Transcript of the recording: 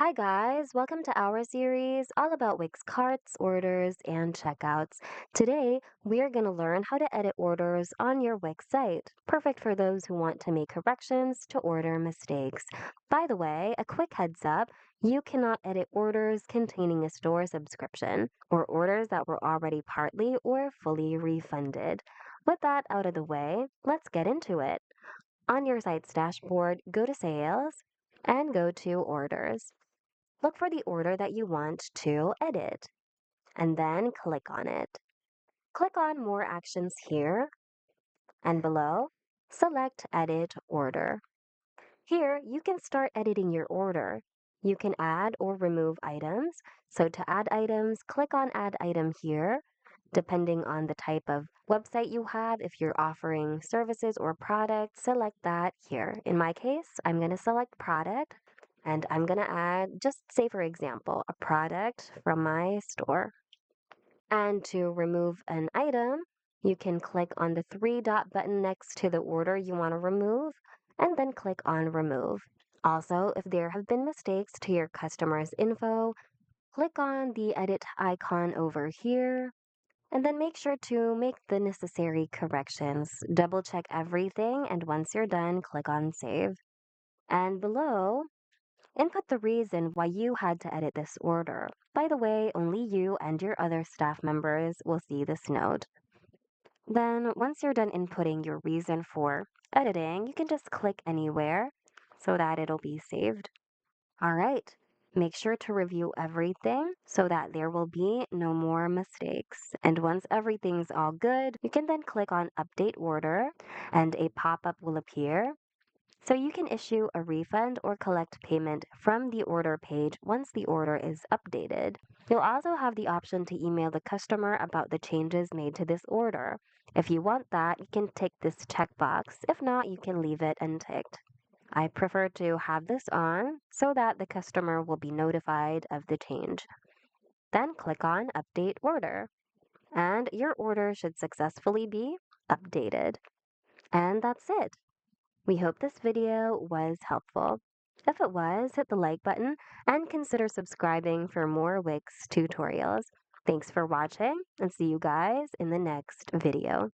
Hi guys, welcome to our series all about Wix carts, orders, and checkouts. Today, we are going to learn how to edit orders on your Wix site. Perfect for those who want to make corrections to order mistakes. By the way, a quick heads up, you cannot edit orders containing a store subscription or orders that were already partly or fully refunded. With that out of the way, let's get into it. On your site's dashboard, go to Sales and go to Orders. Look for the order that you want to edit and then click on it. Click on More Actions here and below. Select Edit Order. Here, you can start editing your order. You can add or remove items. So to add items, click on Add Item here. Depending on the type of website you have, if you're offering services or products, select that here. In my case, I'm going to select product and I'm going to add, just say for example, a product from my store. And to remove an item, you can click on the three-dot button next to the order you want to remove, and then click on Remove. Also, if there have been mistakes to your customer's info, click on the edit icon over here, and then make sure to make the necessary corrections. Double check everything, and once you're done, click on Save. And below, input the reason why you had to edit this order. By the way, only you and your other staff members will see this note. Then, once you're done inputting your reason for editing, you can just click anywhere so that it'll be saved. All right. Make sure to review everything so that there will be no more mistakes. And once everything's all good, you can then click on Update Order and a pop-up will appear so you can issue a refund or collect payment from the order page once the order is updated. You'll also have the option to email the customer about the changes made to this order. If you want that, you can tick this checkbox. If not, you can leave it unticked. I prefer to have this on so that the customer will be notified of the change. Then click on Update Order, and your order should successfully be updated. And that's it. We hope this video was helpful. If it was, hit the like button and consider subscribing for more Wix tutorials. Thanks for watching and see you guys in the next video.